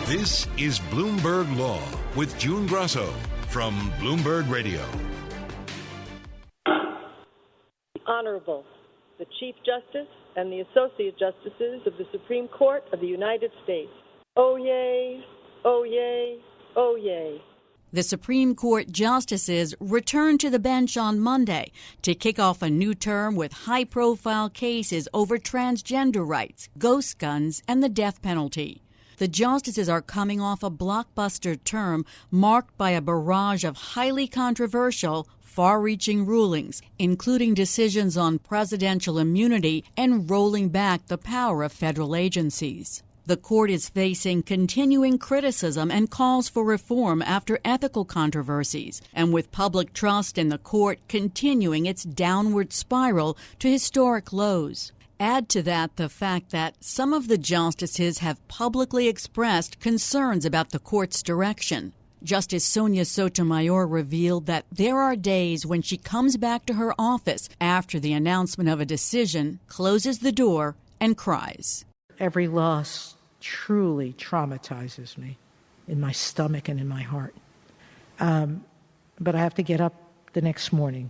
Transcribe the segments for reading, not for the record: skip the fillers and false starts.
This is Bloomberg Law with June Grasso from Bloomberg Radio. Honorable, the Chief Justice and the Associate Justices of the Supreme Court of the United States. Oh, yay, oh, yay, oh, yay. The Supreme Court justices returned to the bench on Monday to kick off a new term with high-profile cases over transgender rights, ghost guns, and the death penalty. The justices are coming off a blockbuster term marked by a barrage of highly controversial, far-reaching rulings, including decisions on presidential immunity and rolling back the power of federal agencies. The court is facing continuing criticism and calls for reform after ethical controversies, and with public trust in the court continuing its downward spiral to historic lows. Add to that the fact that some of the justices have publicly expressed concerns about the court's direction. Justice Sonia Sotomayor revealed that there are days when she comes back to her office after the announcement of a decision, closes the door, and cries. Every loss truly traumatizes me in my stomach and in my heart. But I have to get up the next morning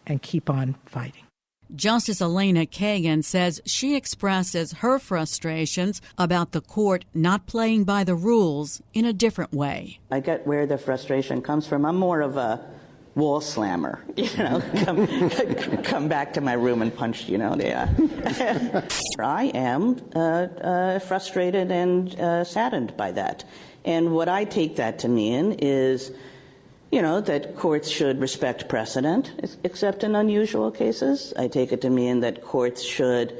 and keep on fighting. Justice Elena Kagan says she expresses her frustrations about the court not playing by the rules in a different way. I get where the frustration comes from. I'm more of a wall slammer, come back to my room and punch, I am frustrated and saddened by that. And what I take that to mean is, that courts should respect precedent, except in unusual cases. I take it to mean that courts should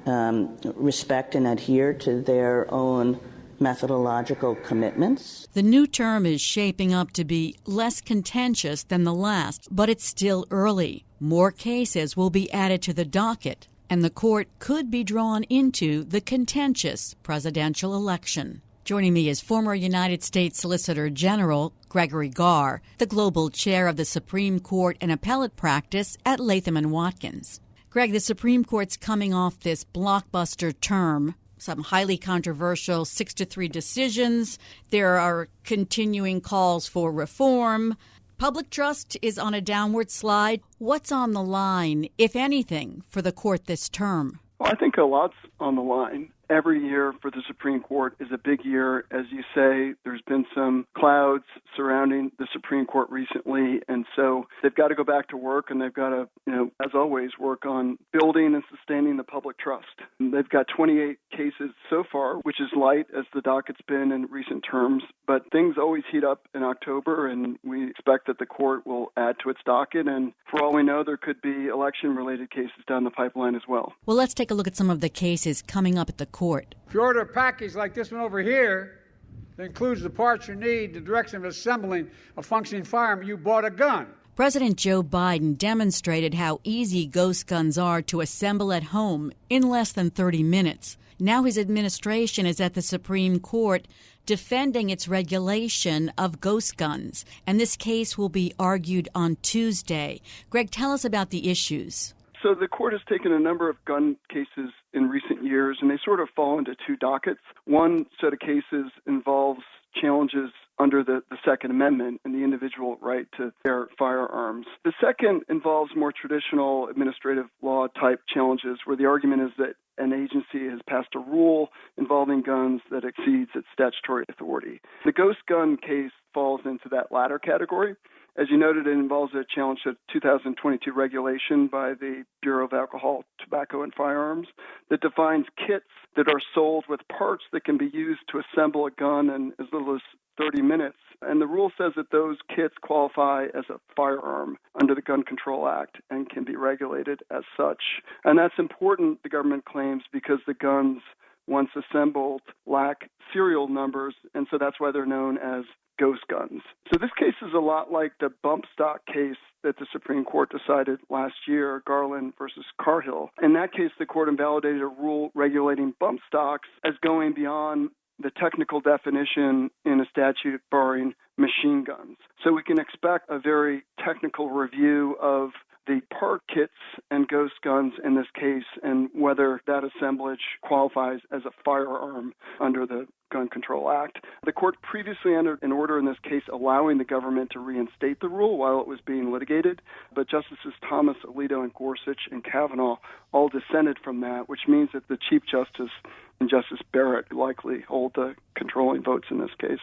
respect and adhere to their own methodological commitments. The new term is shaping up to be less contentious than the last, but it's still early. More cases will be added to the docket, and the court could be drawn into the contentious presidential election. Joining me is former United States Solicitor General Gregory Garre, the global chair of the Supreme Court and appellate practice at Latham Watkins. Greg, the Supreme Court's coming off this blockbuster term, some highly controversial 6-3 decisions. There are continuing calls for reform. Public trust is on a downward slide. What's on the line, if anything, for the court this term? Well, I think a lot's on the line. Every year for the Supreme Court is a big year. As you say, there's been some clouds surrounding the Supreme Court recently, and so they've got to go back to work, and they've got to, as always, work on building and sustaining the public trust. And they've got 28 cases so far, which is light as the docket's been in recent terms, but things always heat up in October, and we expect that the court will add to its docket, and for all we know, there could be election-related cases down the pipeline as well. Well, let's take a look at some of the cases coming up at the court. If you order a package like this one over here that includes the parts you need, the direction of assembling a functioning firearm, you bought a gun. President Joe Biden demonstrated how easy ghost guns are to assemble at home in less than 30 minutes. Now his administration is at the Supreme Court defending its regulation of ghost guns, and this case will be argued on Tuesday. Greg, tell us about the issues. So the court has taken a number of gun cases in recent years, and they sort of fall into two dockets. One set of cases involves challenges under the Second Amendment and the individual right to bear firearms. The second involves more traditional administrative law type challenges where the argument is that an agency has passed a rule involving guns that exceeds its statutory authority. The ghost gun case falls into that latter category. As you noted, it involves a challenge to 2022 regulation by the Bureau of Alcohol, Tobacco, and Firearms that defines kits that are sold with parts that can be used to assemble a gun in as little as 30 minutes. And the rule says that those kits qualify as a firearm under the Gun Control Act and can be regulated as such. And that's important, the government claims, because the guns, once assembled, lack serial numbers, and so that's why they're known as ghost guns. So this case is a lot like the bump stock case that the Supreme Court decided last year, Garland versus Carhill. In that case, the court invalidated a rule regulating bump stocks as going beyond the technical definition in a statute barring machine guns. So we can expect a very technical review of the part kits and ghost guns in this case and whether that assemblage qualifies as a firearm under the Gun Control Act. The court previously entered an order in this case allowing the government to reinstate the rule while it was being litigated, but Justices Thomas, Alito, and Gorsuch and Kavanaugh all dissented from that, which means that the Chief Justice and Justice Barrett likely hold the controlling votes in this case.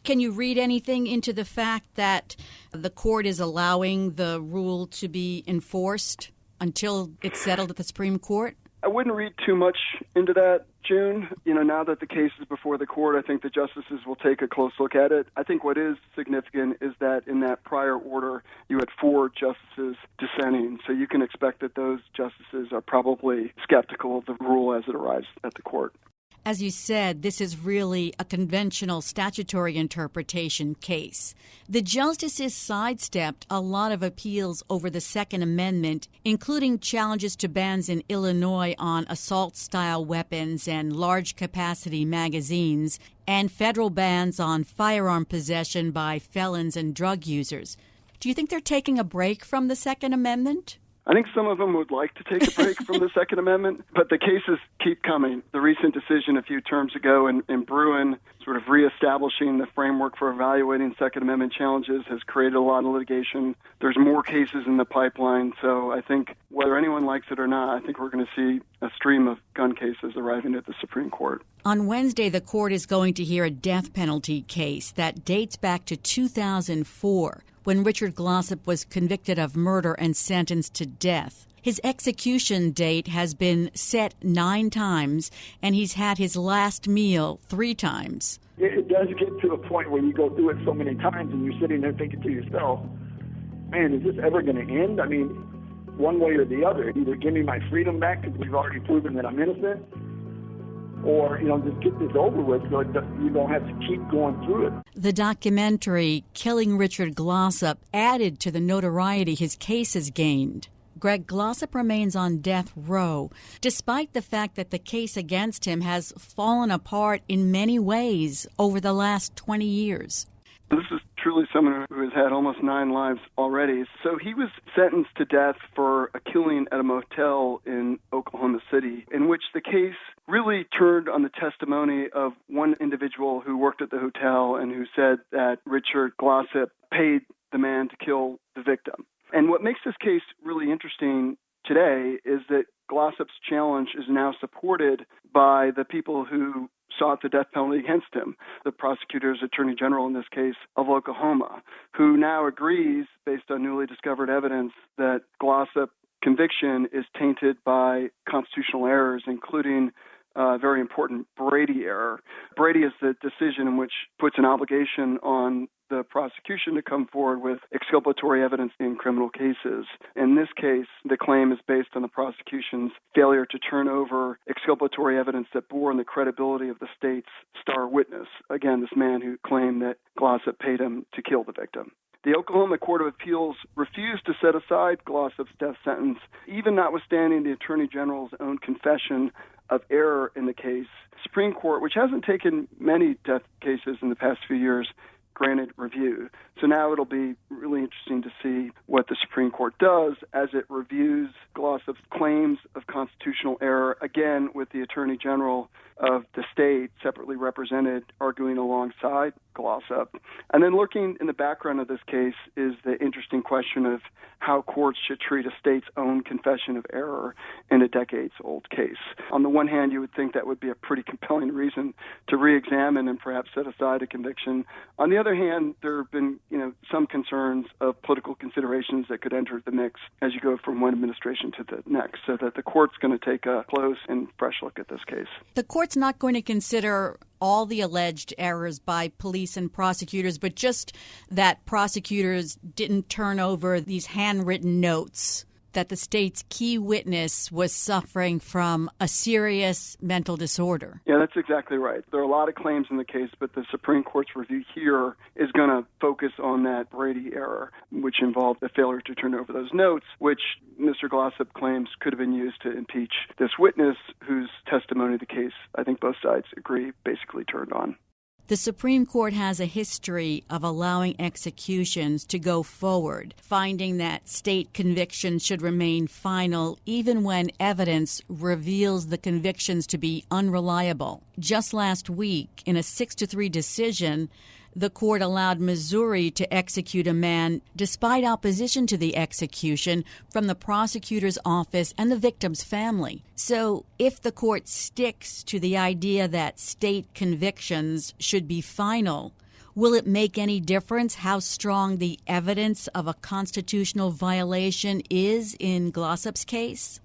Can you read anything into the fact that the court is allowing the rule to be enforced until it's settled at the Supreme Court? I wouldn't read too much into that, June. Now that the case is before the court, I think the justices will take a close look at it. I think what is significant is that in that prior order, you had 4 justices dissenting. So you can expect that those justices are probably skeptical of the rule as it arrives at the court. As you said, this is really a conventional statutory interpretation case. The justices sidestepped a lot of appeals over the Second Amendment, including challenges to bans in Illinois on assault-style weapons and large-capacity magazines, and federal bans on firearm possession by felons and drug users. Do you think they're taking a break from the Second Amendment? I think some of them would like to take a break from the Second Amendment, but the cases keep coming. The recent decision a few terms ago in Bruin, sort of reestablishing the framework for evaluating Second Amendment challenges, has created a lot of litigation. There's more cases in the pipeline, so I think whether anyone likes it or not, I think we're going to see a stream of gun cases arriving at the Supreme Court. On Wednesday, the court is going to hear a death penalty case that dates back to 2004. When Richard Glossip was convicted of murder and sentenced to death. His execution date has been set 9 times, and he's had his last meal 3 times. It does get to a point where you go through it so many times and you're sitting there thinking to yourself, man, is this ever going to end? I mean, one way or the other. Either give me my freedom back because we've already proven that I'm innocent, or, just get this over with so you don't have to keep going through it. The documentary, Killing Richard Glossip, added to the notoriety his case has gained. Greg Glossip remains on death row, despite the fact that the case against him has fallen apart in many ways over the last 20 years. This is truly someone who has had almost 9 lives already. So he was sentenced to death for a killing at a motel in Oklahoma City, in which the case really turned on the testimony of one individual who worked at the hotel and who said that Richard Glossip paid the man to kill the victim. And what makes this case really interesting today is that Glossip's challenge is now supported by the people who sought the death penalty against him, the prosecutor's attorney general in this case of Oklahoma, who now agrees, based on newly discovered evidence, that Glossip conviction is tainted by constitutional errors, including very important Brady error. Brady is the decision in which puts an obligation on the prosecution to come forward with exculpatory evidence in criminal cases. In this case, the claim is based on the prosecution's failure to turn over exculpatory evidence that bore on the credibility of the state's star witness. Again, this man who claimed that Glossip paid him to kill the victim. The Oklahoma Court of Appeals refused to set aside Glossip's death sentence, even notwithstanding the Attorney General's own confession of error in the case. Supreme Court, which hasn't taken many death cases in the past few years, granted review. So now it'll be really interesting to see what the Supreme Court does as it reviews Glossip's claims of constitutional error, again with the Attorney General of the state, separately represented, arguing alongside Glossip. And then looking in the background of this case is the interesting question of how courts should treat a state's own confession of error in a decades-old case. On the one hand, you would think that would be a pretty compelling reason to re-examine and perhaps set aside a conviction. On the other hand, there have been, some concerns of political considerations that could enter the mix as you go from one administration to the next, so that the court's going to take a close and fresh look at this case. The court's not going to consider all the alleged errors by police and prosecutors, but just that prosecutors didn't turn over these handwritten notes that the state's key witness was suffering from a serious mental disorder. Yeah, that's exactly right. There are a lot of claims in the case, but the Supreme Court's review here is going to focus on that Brady error, which involved the failure to turn over those notes, which Mr. Glossop claims could have been used to impeach this witness whose testimony the case, I think both sides agree, basically turned on. The Supreme Court has a history of allowing executions to go forward, finding that state convictions should remain final even when evidence reveals the convictions to be unreliable. Just last week, in a 6-3 decision, the court allowed Missouri to execute a man despite opposition to the execution from the prosecutor's office and the victim's family. So if the court sticks to the idea that state convictions should be final, will it make any difference how strong the evidence of a constitutional violation is in Glossop's case?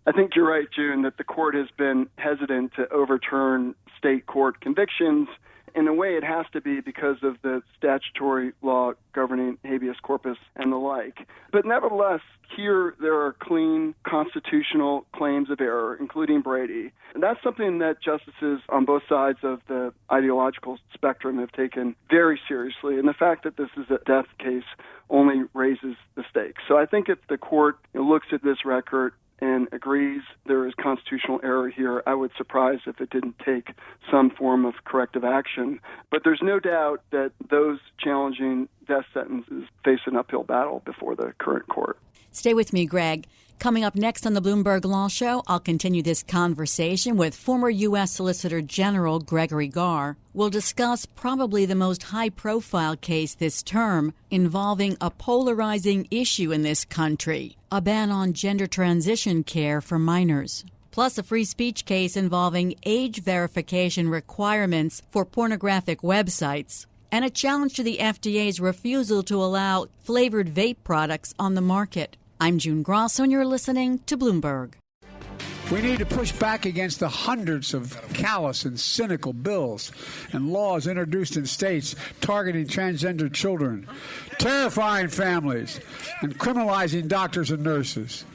I think you're right, June, that the court has been hesitant to overturn state court convictions. In a way, it has to be because of the statutory law governing habeas corpus and the like. But nevertheless, here there are clean constitutional claims of error, including Brady. And that's something that justices on both sides of the ideological spectrum have taken very seriously. And the fact that this is a death case only raises the stakes. So I think if the court looks at this record and agrees there is constitutional error here, I would be surprised if it didn't take some form of corrective action. But there's no doubt that those challenging death sentences face an uphill battle before the current court. Stay with me, Greg. Coming up next on the Bloomberg Law Show, I'll continue this conversation with former U.S. Solicitor General Gregory Garre. We'll discuss probably the most high-profile case this term involving a polarizing issue in this country, a ban on gender transition care for minors. Plus a free speech case involving age verification requirements for pornographic websites, and a challenge to the FDA's refusal to allow flavored vape products on the market. I'm June Grasso, and you're listening to Bloomberg. We need to push back against the hundreds of callous and cynical bills and laws introduced in states targeting transgender children, terrifying families, and criminalizing doctors and nurses.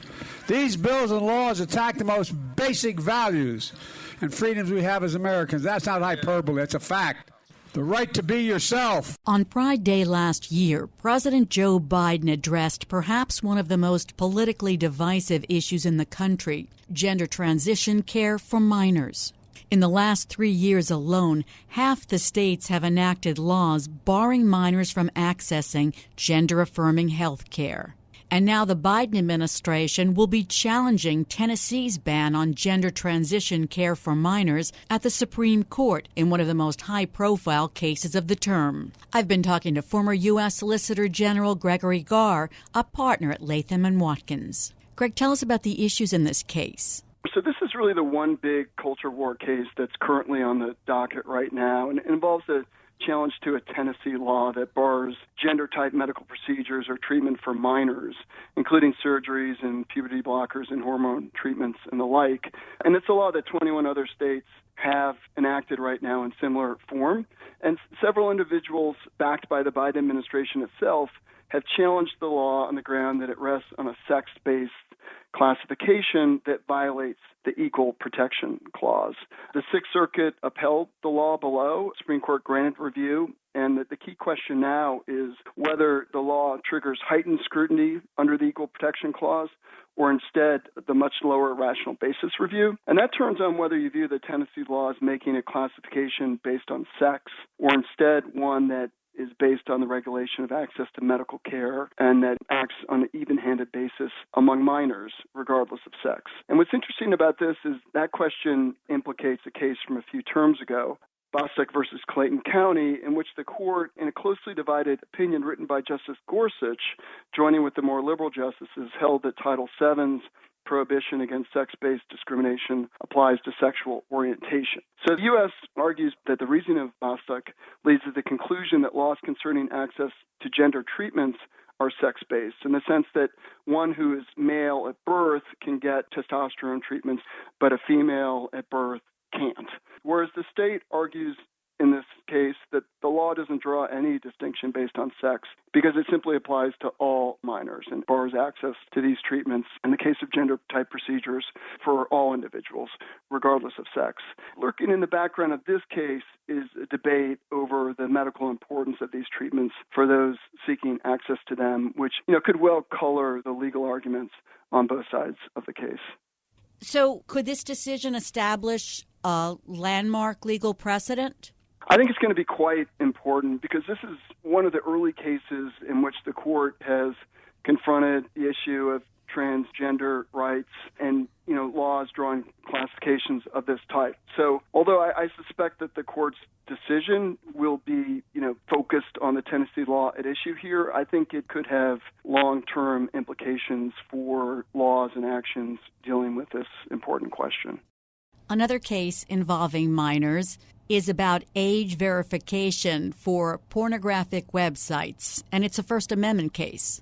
These bills and laws attack the most basic values and freedoms we have as Americans. That's not hyperbole, it's a fact. The right to be yourself. On Pride Day last year, President Joe Biden addressed perhaps one of the most politically divisive issues in the country, gender transition care for minors. In the last 3 years alone, half the states have enacted laws barring minors from accessing gender-affirming health care. And now the Biden administration will be challenging Tennessee's ban on gender transition care for minors at the Supreme Court in one of the most high-profile cases of the term. I've been talking to former U.S. Solicitor General Gregory Garre, a partner at Latham Watkins. Greg, tell us about the issues in this case. So this is really the one big culture war case that's currently on the docket right now, and it involves a challenge to a Tennessee law that bars gender-type medical procedures or treatment for minors, including surgeries and puberty blockers and hormone treatments and the like. And it's a law that 21 other states have enacted right now in similar form. And several individuals backed by the Biden administration itself have challenged the law on the ground that it rests on a sex-based classification that violates the Equal Protection Clause. The Sixth Circuit upheld the law below. Supreme Court granted review. And the key question now is whether the law triggers heightened scrutiny under the Equal Protection Clause or instead the much lower rational basis review. And that turns on whether you view the Tennessee law as making a classification based on sex or instead one that is based on the regulation of access to medical care and that acts on an even-handed basis among minors, regardless of sex. And what's interesting about this is that question implicates a case from a few terms ago, Bostock versus Clayton County, in which the court, in a closely divided opinion written by Justice Gorsuch, joining with the more liberal justices, held that Title VII's prohibition against sex-based discrimination applies to sexual orientation. So the U.S. argues that the reasoning of Bostock leads to the conclusion that laws concerning access to gender treatments are sex-based, in the sense that one who is male at birth can get testosterone treatments, but a female at birth can't. Whereas the state argues in this case that the law doesn't draw any distinction based on sex because it simply applies to all minors and bars access to these treatments in the case of gender-type procedures for all individuals, regardless of sex. Lurking in the background of this case is a debate over the medical importance of these treatments for those seeking access to them, which could well color the legal arguments on both sides of the case. So could this decision establish a landmark legal precedent? I think it's going to be quite important because this is one of the early cases in which the court has confronted the issue of transgender rights and, laws drawing classifications of this type. So although I suspect that the court's decision will be, focused on the Tennessee law at issue here, I think it could have long-term implications for laws and actions dealing with this important question. Another case involving minors is about age verification for pornographic websites, and it's a First Amendment case.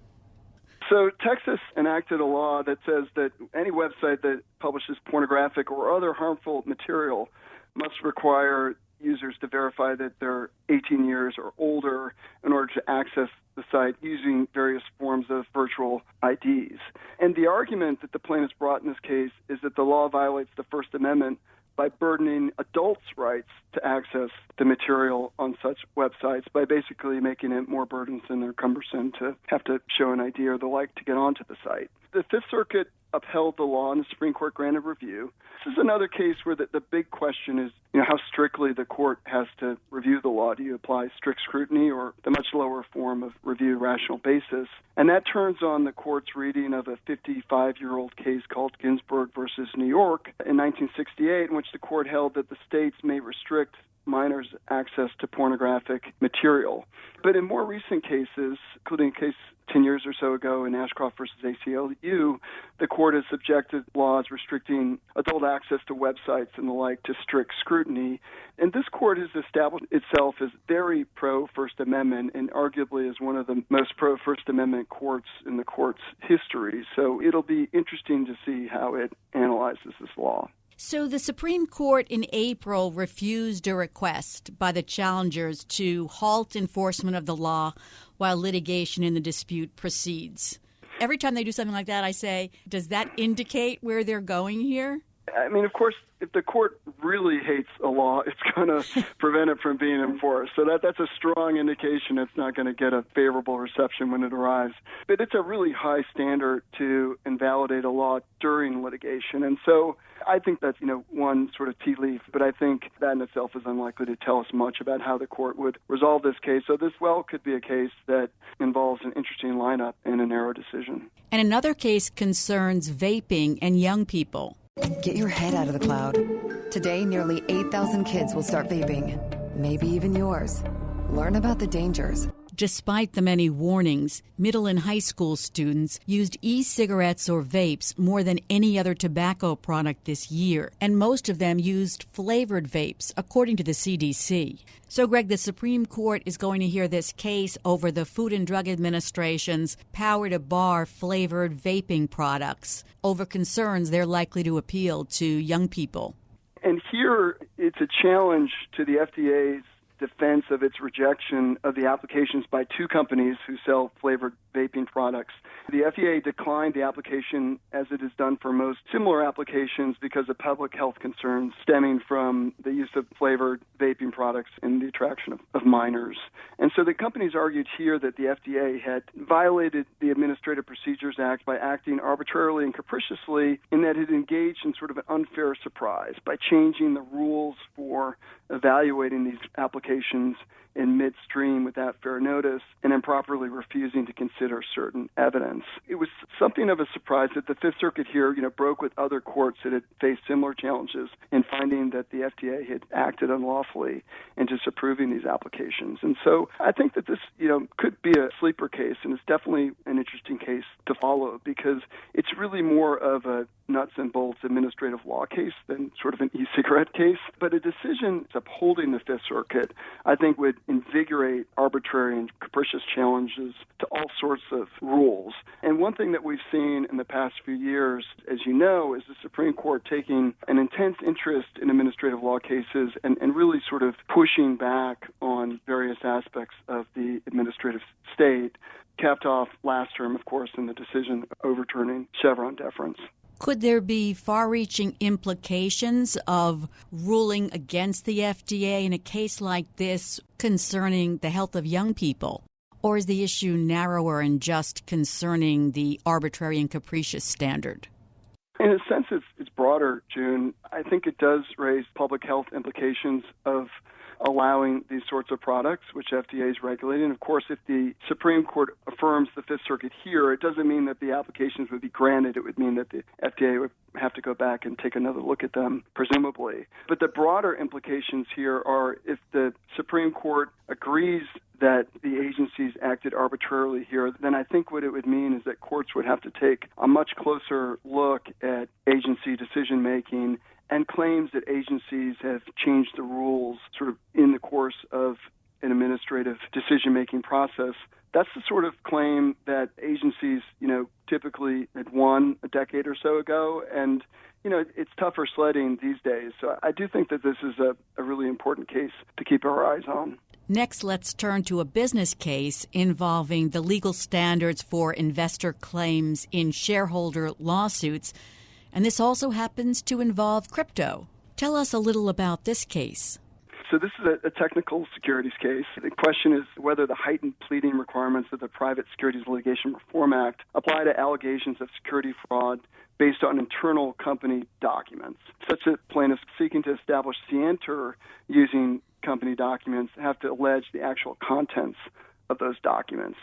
So Texas enacted a law that says that any website that publishes pornographic or other harmful material must require users to verify that they're 18 years or older in order to access the site using various forms of virtual IDs. And the argument that the plaintiffs brought in this case is that the law violates the First Amendment by burdening adults' rights to access the material on such websites by basically making it more burdensome or cumbersome to have to show an ID or the like to get onto the site. The Fifth Circuit upheld the law and the Supreme Court granted review. This is another case where the big question is, how strictly the court has to review the law. Do you apply strict scrutiny or the much lower form of review rational basis? And that turns on the court's reading of a 55-year-old case called Ginsburg versus New York in 1968, in which the court held that the states may restrict minors' access to pornographic material. But in more recent cases, including a case 10 years or so ago in Ashcroft versus ACLU, the court has subjected laws restricting adult access to websites and the like to strict scrutiny. And this court has established itself as very pro-First Amendment and arguably is one of the most pro-First Amendment courts in the court's history. So it'll be interesting to see how it analyzes this law. So the Supreme Court in April refused a request by the challengers to halt enforcement of the law while litigation in the dispute proceeds. Every time they do something like that, I say, does that indicate where they're going here? I mean, of course, if the court really hates a law, it's going to prevent it from being enforced. So that's a strong indication it's not going to get a favorable reception when it arrives. But it's a really high standard to invalidate a law during litigation. And so I think that's, one sort of tea leaf. But I think that in itself is unlikely to tell us much about how the court would resolve this case. So this could be a case that involves an interesting lineup and a narrow decision. And another case concerns vaping and young people. Get your head out of the cloud. Today, nearly 8,000 kids will start vaping. Maybe even yours. Learn about the dangers. Despite the many warnings, middle and high school students used e-cigarettes or vapes more than any other tobacco product this year, and most of them used flavored vapes, according to the CDC. So, Greg, the Supreme Court is going to hear this case over the Food and Drug Administration's power to bar flavored vaping products over concerns they're likely to appeal to young people. And here it's a challenge to the FDA's defense of its rejection of the applications by two companies who sell flavored vaping products. The FDA declined the application, as it has done for most similar applications, because of public health concerns stemming from the use of flavored vaping products and the attraction of minors. And so the companies argued here that the FDA had violated the Administrative Procedures Act by acting arbitrarily and capriciously, in that it engaged in sort of an unfair surprise by changing the rules for evaluating these applications in midstream without fair notice and improperly refusing to consider certain evidence. It was something of a surprise that the Fifth Circuit here, broke with other courts that had faced similar challenges in finding that the FDA had acted unlawfully in disapproving these applications. And so I think that this, could be a sleeper case, and it's definitely an interesting case to follow because it's really more of a nuts and bolts administrative law case than sort of an e-cigarette case. But a decision upholding the Fifth Circuit, I think, would invigorate arbitrary and capricious challenges to all sorts of rules. And one thing that we've seen in the past few years, as you know, is the Supreme Court taking an intense interest in administrative law cases and really sort of pushing back on various aspects of the administrative state, capped off last term, of course, in the decision overturning Chevron deference. Could there be far-reaching implications of ruling against the FDA in a case like this concerning the health of young people? Or is the issue narrower and just concerning the arbitrary and capricious standard? In a sense, it's broader, June. I think it does raise public health implications of allowing these sorts of products, which FDA is regulating. Of course, if the Supreme Court affirms the Fifth Circuit here, it doesn't mean that the applications would be granted. It would mean that the FDA would have to go back and take another look at them, presumably. But the broader implications here are if the Supreme Court agrees that the agencies acted arbitrarily here, then I think what it would mean is that courts would have to take a much closer look at agency decision-making and claims that agencies have changed the rules sort of in the course of an administrative decision-making process. That's the sort of claim that agencies, typically had won a decade or so ago. And, it's tougher sledding these days. So I do think that this is a really important case to keep our eyes on. Next, let's turn to a business case involving the legal standards for investor claims in shareholder lawsuits. And this also happens to involve crypto. Tell us a little about this case. So this is a technical securities case. The question is whether the heightened pleading requirements of the Private Securities Litigation Reform Act apply to allegations of security fraud based on internal company documents, such that plaintiffs seeking to establish scienter using company documents have to allege the actual contents of those documents.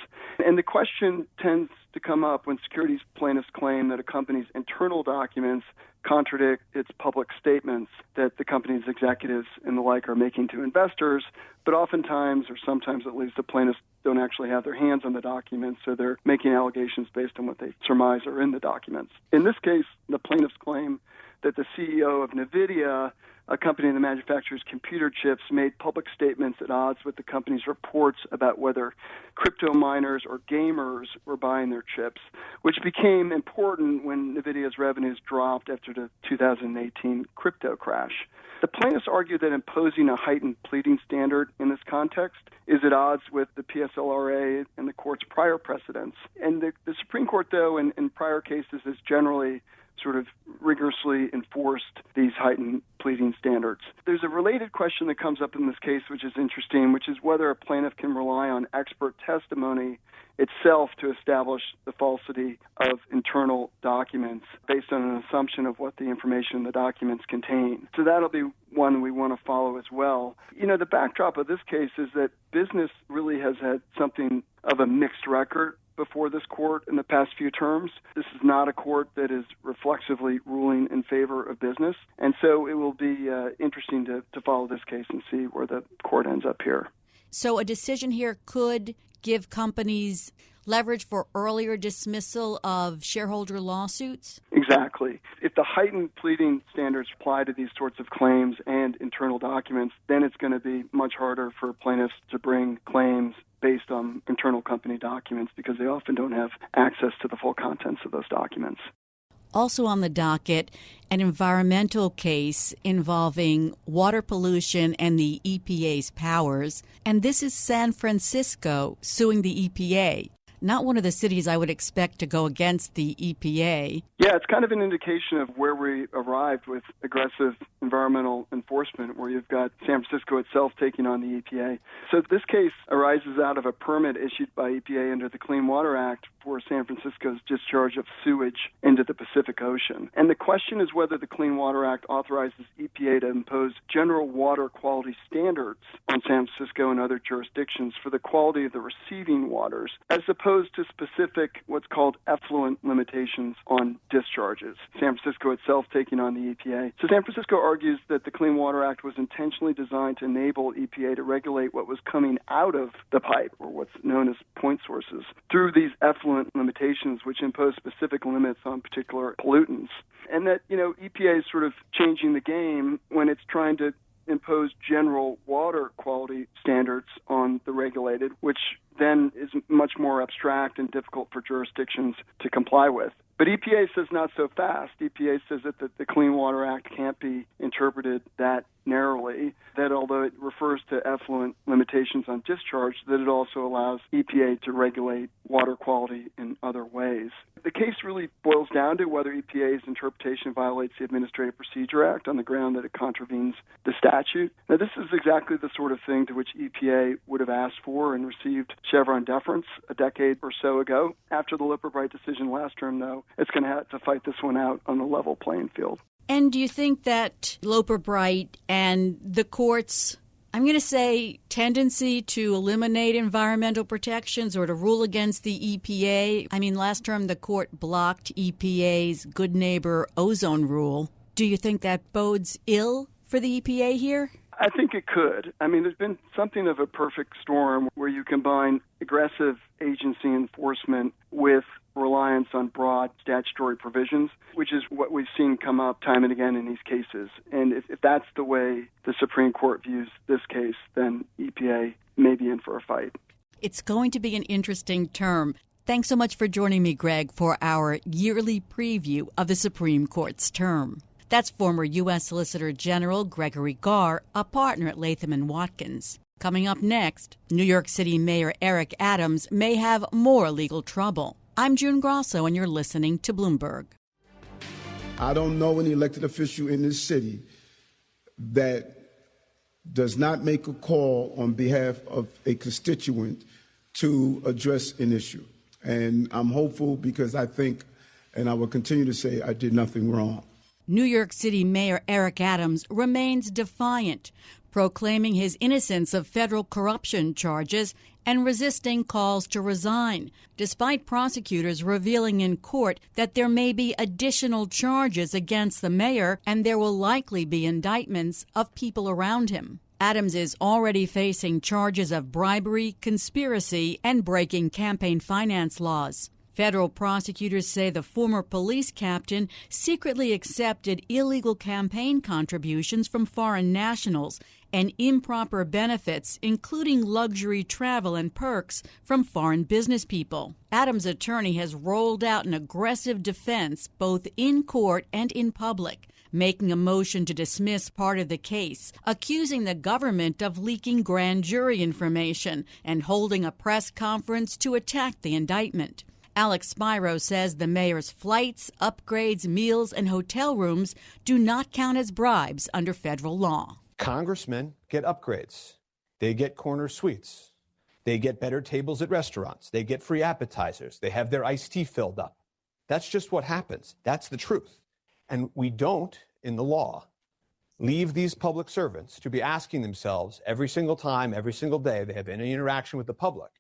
And the question tends to come up when securities plaintiffs claim that a company's internal documents contradict its public statements that the company's executives and the like are making to investors, but oftentimes, or sometimes at least, the plaintiffs don't actually have their hands on the documents, so they're making allegations based on what they surmise are in the documents. In this case, the plaintiffs claim that the CEO of NVIDIA, a company that manufactures computer chips, made public statements at odds with the company's reports about whether crypto miners or gamers were buying their chips, which became important when NVIDIA's revenues dropped after the 2018 crypto crash. The plaintiffs argue that imposing a heightened pleading standard in this context is at odds with the PSLRA and the court's prior precedents. And the Supreme Court, though, in prior cases has generally sort of rigorously enforced these heightened pleading standards. There's a related question that comes up in this case, which is interesting, which is whether a plaintiff can rely on expert testimony itself to establish the falsity of internal documents based on an assumption of what the information in the documents contain. So that'll be one we want to follow as well. The backdrop of this case is that business really has had something of a mixed record before this court in the past few terms. This is not a court that is reflexively ruling in favor of business, and so it will be interesting to follow this case and see where the court ends up here. So a decision here could give companies leverage for earlier dismissal of shareholder lawsuits? Exactly. If the heightened pleading standards apply to these sorts of claims and internal documents, then it's going to be much harder for plaintiffs to bring claims based on internal company documents because they often don't have access to the full contents of those documents. Also on the docket, an environmental case involving water pollution and the EPA's powers. And this is San Francisco suing the EPA. Not one of the cities I would expect to go against the EPA. Yeah, it's kind of an indication of where we arrived with aggressive environmental enforcement, where you've got San Francisco itself taking on the EPA. So this case arises out of a permit issued by EPA under the Clean Water Act for San Francisco's discharge of sewage into the Pacific Ocean. And the question is whether the Clean Water Act authorizes EPA to impose general water quality standards on San Francisco and other jurisdictions for the quality of the receiving waters, as opposed opposed to specific what's called effluent limitations on discharges. San Francisco itself taking on the EPA. So San Francisco argues that the Clean Water Act was intentionally designed to enable EPA to regulate what was coming out of the pipe, or what's known as point sources, through these effluent limitations, which impose specific limits on particular pollutants. And that, EPA is sort of changing the game when it's trying to impose general water quality standards on the regulated, which then is much more abstract and difficult for jurisdictions to comply with. But EPA says not so fast. EPA says that the Clean Water Act can't be interpreted that narrowly, that although it refers to effluent limitations on discharge, that it also allows EPA to regulate water quality in other ways. The case really boils down to whether EPA's interpretation violates the Administrative Procedure Act on the ground that it contravenes the statute. Now, this is exactly the sort of thing to which EPA would have asked for and received Chevron deference a decade or so ago. After the Lipper-Bright decision last term, though, it's going to have to fight this one out on a level playing field. And do you think that Loper-Bright and the court's, I'm going to say, tendency to eliminate environmental protections or to rule against the EPA? I mean, last term the court blocked EPA's good neighbor ozone rule. Do you think that bodes ill for the EPA here? I think it could. I mean, there's been something of a perfect storm where you combine aggressive agency enforcement with reliance on broad statutory provisions, which is what we've seen come up time and again in these cases. And if that's the way the Supreme Court views this case, then EPA may be in for a fight. It's going to be an interesting term. Thanks so much for joining me, Greg, for our yearly preview of the Supreme Court's term. That's former U.S. Solicitor General Gregory Garre, a partner at Latham Watkins. Coming up next, New York City Mayor Eric Adams may have more legal trouble. I'm June Grasso, and you're listening to Bloomberg. I don't know any elected official in this city that does not make a call on behalf of a constituent to address an issue. And I'm hopeful because I think, and I will continue to say, I did nothing wrong. New York City Mayor Eric Adams remains defiant, proclaiming his innocence of federal corruption charges and resisting calls to resign, despite prosecutors revealing in court that there may be additional charges against the mayor and there will likely be indictments of people around him. Adams is already facing charges of bribery, conspiracy, and breaking campaign finance laws. Federal prosecutors say the former police captain secretly accepted illegal campaign contributions from foreign nationals and improper benefits, including luxury travel and perks from foreign business people. Adams' attorney has rolled out an aggressive defense both in court and in public, making a motion to dismiss part of the case, accusing the government of leaking grand jury information and holding a press conference to attack the indictment. Alex Spiro says the mayor's flights, upgrades, meals, and hotel rooms do not count as bribes under federal law. Congressmen get upgrades. They get corner suites. They get better tables at restaurants. They get free appetizers. They have their iced tea filled up. That's just what happens. That's the truth. And we don't, in the law, leave these public servants to be asking themselves every single time, every single day they have any interaction with the public,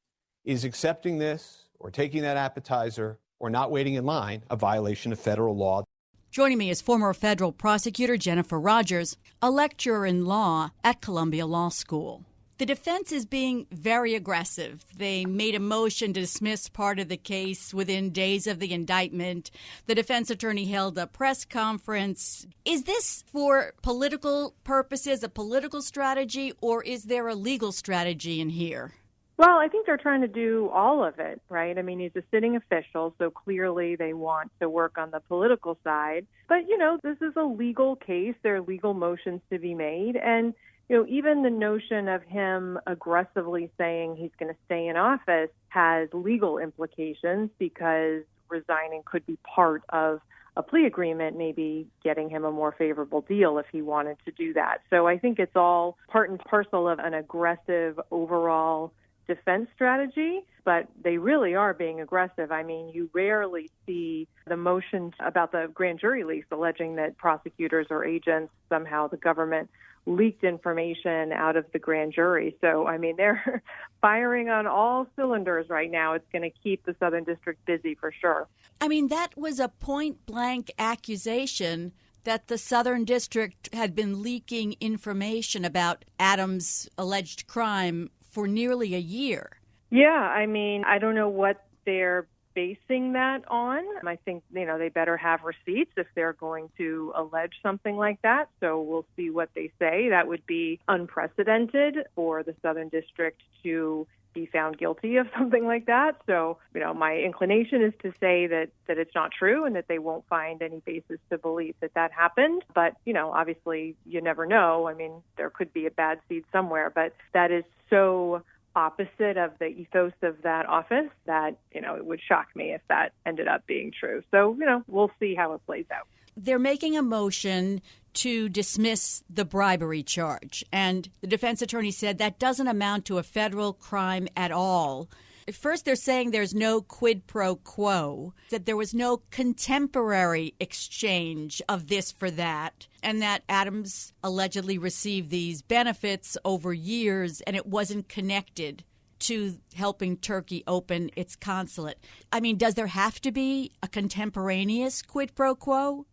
is accepting this or taking that appetizer or not waiting in line a violation of federal law? Joining me is former federal prosecutor Jennifer Rodgers, a lecturer in law at Columbia Law School. The defense is being very aggressive. They made a motion to dismiss part of the case within days of the indictment. The defense attorney held a press conference. Is this for political purposes, a political strategy, or is there a legal strategy in here? Well, I think they're trying to do all of it, right? I mean, he's a sitting official, so clearly they want to work on the political side. But, this is a legal case. There are legal motions to be made. And, even the notion of him aggressively saying he's going to stay in office has legal implications because resigning could be part of a plea agreement, maybe getting him a more favorable deal if he wanted to do that. So I think it's all part and parcel of an aggressive overall defense strategy, but they really are being aggressive. I mean, you rarely see the motion about the grand jury leaks alleging that prosecutors or agents, somehow the government leaked information out of the grand jury. So, I mean, they're firing on all cylinders right now. It's going to keep the Southern District busy for sure. I mean, that was a point-blank accusation that the Southern District had been leaking information about Adams' alleged crime for nearly a year. Yeah, I mean, I don't know what they're basing that on. I think, they better have receipts if they're going to allege something like that. So we'll see what they say. That would be unprecedented for the Southern District to be found guilty of something like that. So, my inclination is to say that it's not true and that they won't find any basis to believe that happened. But, obviously you never know. I mean, there could be a bad seed somewhere, but that is so opposite of the ethos of that office that, it would shock me if that ended up being true. So, we'll see how it plays out. They're making a motion to dismiss the bribery charge. And the defense attorney said that doesn't amount to a federal crime at all. At first, they're saying there's no quid pro quo, that there was no contemporary exchange of this for that, and that Adams allegedly received these benefits over years and it wasn't connected to helping Turkey open its consulate. I mean, does there have to be a contemporaneous quid pro quo?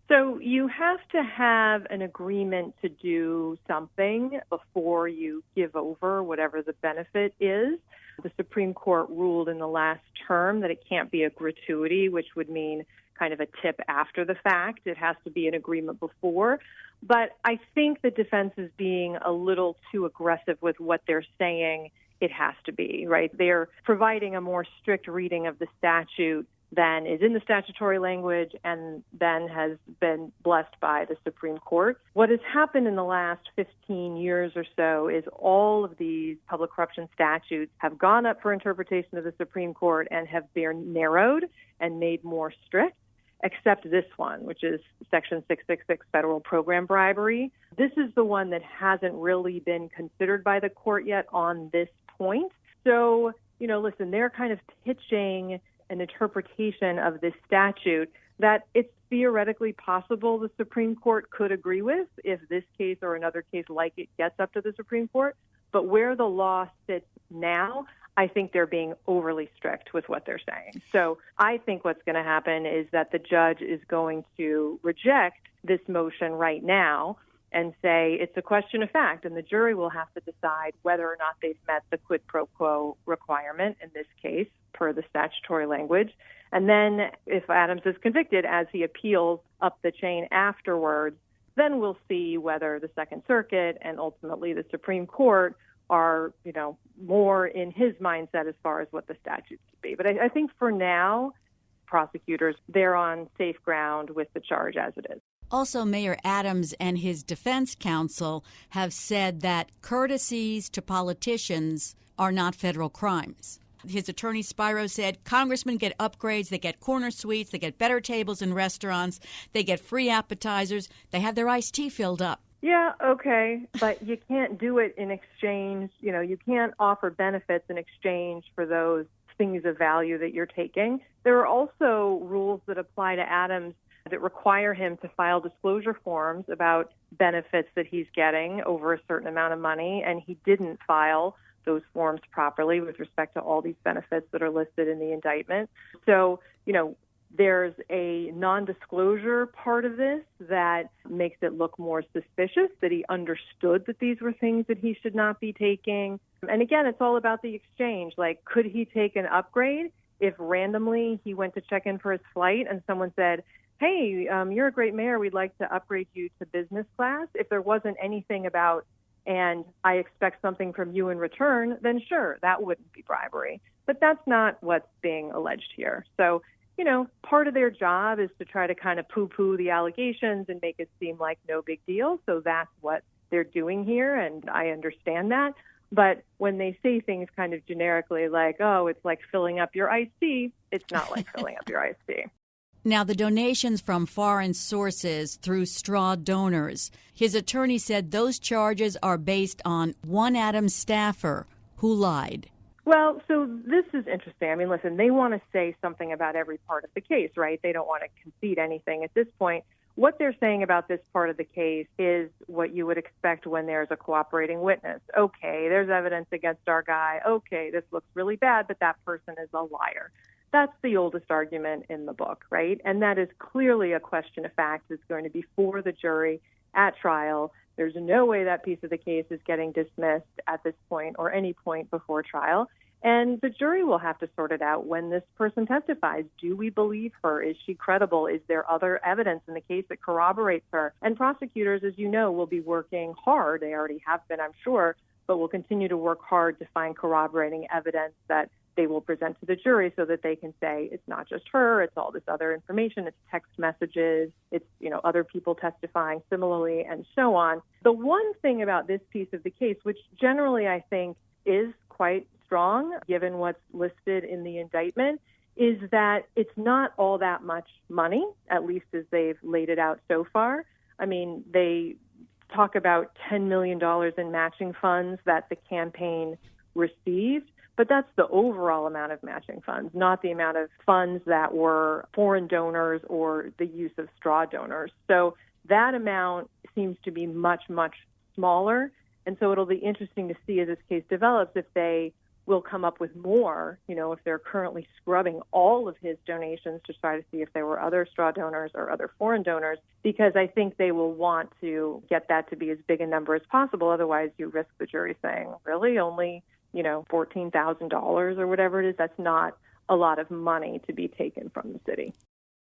So you have to have an agreement to do something before you give over whatever the benefit is. The Supreme Court ruled in the last term that it can't be a gratuity, which would mean kind of a tip after the fact. It has to be an agreement before. But I think the defense is being a little too aggressive with what they're saying it has to be, right? They're providing a more strict reading of the statute than is in the statutory language and then has been blessed by the Supreme Court. What has happened in the last 15 years or so is all of these public corruption statutes have gone up for interpretation of the Supreme Court and have been narrowed and made more strict, except this one, which is Section 666, federal program bribery. This is the one that hasn't really been considered by the court yet on this point. So, listen, they're kind of pitching an interpretation of this statute that it's theoretically possible the Supreme Court could agree with if this case or another case like it gets up to the Supreme Court. But where the law sits now, I think they're being overly strict with what they're saying. So I think what's going to happen is that the judge is going to reject this motion right now and say it's a question of fact, and the jury will have to decide whether or not they've met the quid pro quo requirement in this case per the statutory language. And then if Adams is convicted as he appeals up the chain afterwards, then we'll see whether the Second Circuit and ultimately the Supreme Court are, more in his mindset as far as what the statute should be. But I think for now, prosecutors, they're on safe ground with the charge as it is. Also, Mayor Adams and his defense counsel have said that courtesies to politicians are not federal crimes. His attorney, Spiro, said congressmen get upgrades, they get corner suites, they get better tables in restaurants, they get free appetizers, they have their iced tea filled up. Yeah, okay, but you can't do it in exchange. You can't offer benefits in exchange for those things of value that you're taking. There are also rules that apply to Adams that require him to file disclosure forms about benefits that he's getting over a certain amount of money, and he didn't file those forms properly with respect to all these benefits that are listed in the indictment. So, there's a non-disclosure part of this that makes it look more suspicious, that he understood that these were things that he should not be taking. And again, it's all about the exchange. Like, could he take an upgrade if randomly he went to check in for his flight and someone said, hey, you're a great mayor, we'd like to upgrade you to business class? If there wasn't anything about, and I expect something from you in return, then sure, that wouldn't be bribery. But that's not what's being alleged here. So, part of their job is to try to kind of poo-poo the allegations and make it seem like no big deal. So that's what they're doing here, and I understand that. But when they say things kind of generically like, oh, it's like filling up your iced tea, it's not like filling up your iced tea. Now, the donations from foreign sources through straw donors, his attorney said those charges are based on one Adams staffer who lied. Well, so this is interesting. I mean, listen, they want to say something about every part of the case, right? They don't want to concede anything at this point. what they're saying about this part of the case is what you would expect when there's a cooperating witness. Okay, there's evidence against our guy. Okay, this looks really bad, but that person is a liar. That's the oldest argument in the book, right? And that is clearly a question of fact that's going to be for the jury at trial. There's no way that piece of the case is getting dismissed at this point or any point before trial. And the jury will have to sort it out when this person testifies. Do we believe her? Is she credible? Is there other evidence in the case that corroborates her? And prosecutors, as you know, will be working hard. They already have been, I'm sure, but will continue to work hard to find corroborating evidence that they will present to the jury so that they can say it's not just her, it's all this other information, it's text messages, it's, other people testifying similarly, and so on. The one thing about this piece of the case, which generally I think is quite strong, given what's listed in the indictment, is that it's not all that much money, at least as they've laid it out so far. I mean, they talk about $10 million in matching funds that the campaign received, but that's the overall amount of matching funds, not the amount of funds that were foreign donors or the use of straw donors. So that amount seems to be much, much smaller. And so it'll be interesting to see as this case develops if they will come up with more, if they're currently scrubbing all of his donations to try to see if there were other straw donors or other foreign donors, because I think they will want to get that to be as big a number as possible. Otherwise, you risk the jury saying, really, only, $14,000 or whatever it is. That's not a lot of money to be taken from the city.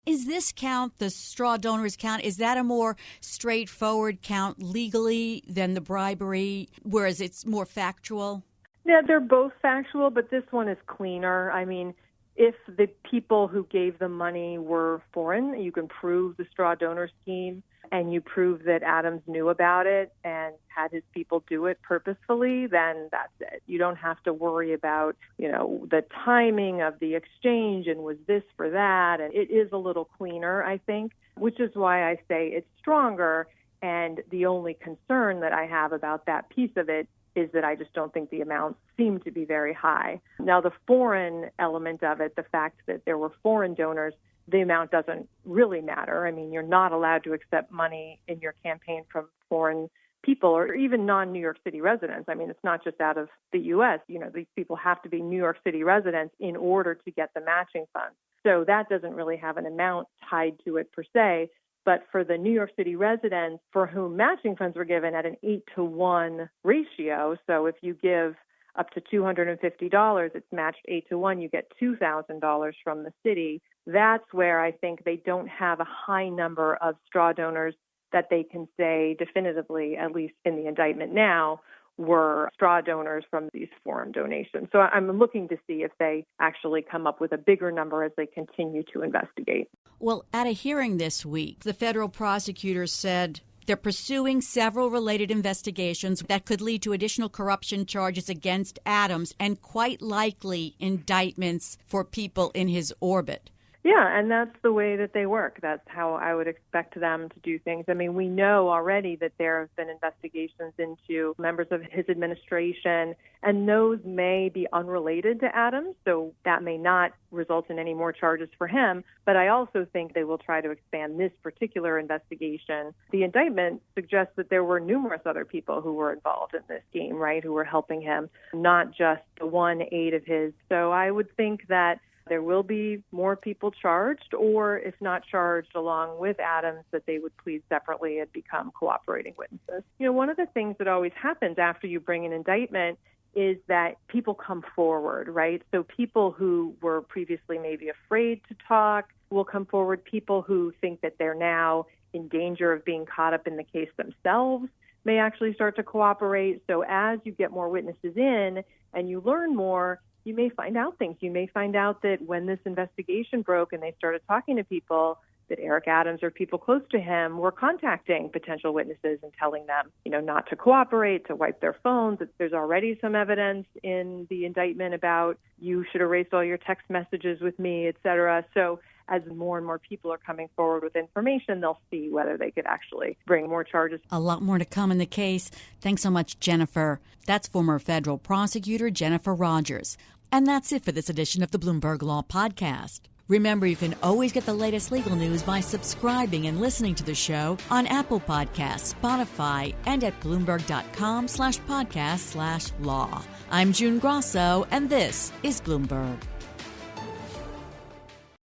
Is this count, the straw donors count, is that a more straightforward count legally than the bribery, whereas it's more factual? Yeah, they're both factual, but this one is cleaner. I mean, if the people who gave the money were foreign, you can prove the straw donor scheme, and you prove that Adams knew about it and had his people do it purposefully, then that's it. You don't have to worry about, the timing of the exchange and was this for that. And it is a little cleaner, I think, which is why I say it's stronger. And the only concern that I have about that piece of it is that I just don't think the amounts seem to be very high. Now, the foreign element of it, the fact that there were foreign donors, the amount doesn't really matter. I mean, you're not allowed to accept money in your campaign from foreign people or even non-New York City residents. I mean, it's not just out of the U.S. These people have to be New York City residents in order to get the matching funds. So that doesn't really have an amount tied to it per se. But for the New York City residents for whom matching funds were given at an 8-to-1 ratio, so if you give up to $250, it's matched 8-to-1, you get $2,000 from the city. That's where I think they don't have a high number of straw donors that they can say definitively, at least in the indictment now, were straw donors from these foreign donations. So I'm looking to see if they actually come up with a bigger number as they continue to investigate. Well, at a hearing this week, the federal prosecutors said they're pursuing several related investigations that could lead to additional corruption charges against Adams and quite likely indictments for people in his orbit. Yeah, and that's the way that they work. That's how I would expect them to do things. I mean, we know already that there have been investigations into members of his administration, and those may be unrelated to Adams, so that may not result in any more charges for him. But I also think they will try to expand this particular investigation. The indictment suggests that there were numerous other people who were involved in this scheme, right, who were helping him, not just the one aide of his. So I would think that there will be more people charged, or if not charged along with Adams, that they would plead separately and become cooperating witnesses. One of the things that always happens after you bring an indictment is that people come forward, right? So people who were previously maybe afraid to talk will come forward. People who think that they're now in danger of being caught up in the case themselves may actually start to cooperate. So as you get more witnesses in and you learn more, you may find out things. You may find out that when this investigation broke and they started talking to people, that Eric Adams or people close to him were contacting potential witnesses and telling them, not to cooperate, to wipe their phones. There's already some evidence in the indictment about you should erase all your text messages with me, et cetera. So as more and more people are coming forward with information, they'll see whether they could actually bring more charges. A lot more to come in the case. Thanks so much, Jennifer. That's former federal prosecutor Jennifer Rodgers. And that's it for this edition of the Bloomberg Law Podcast. Remember, you can always get the latest legal news by subscribing and listening to the show on Apple Podcasts, Spotify, and at Bloomberg.com/podcast/law. I'm June Grasso, and this is Bloomberg.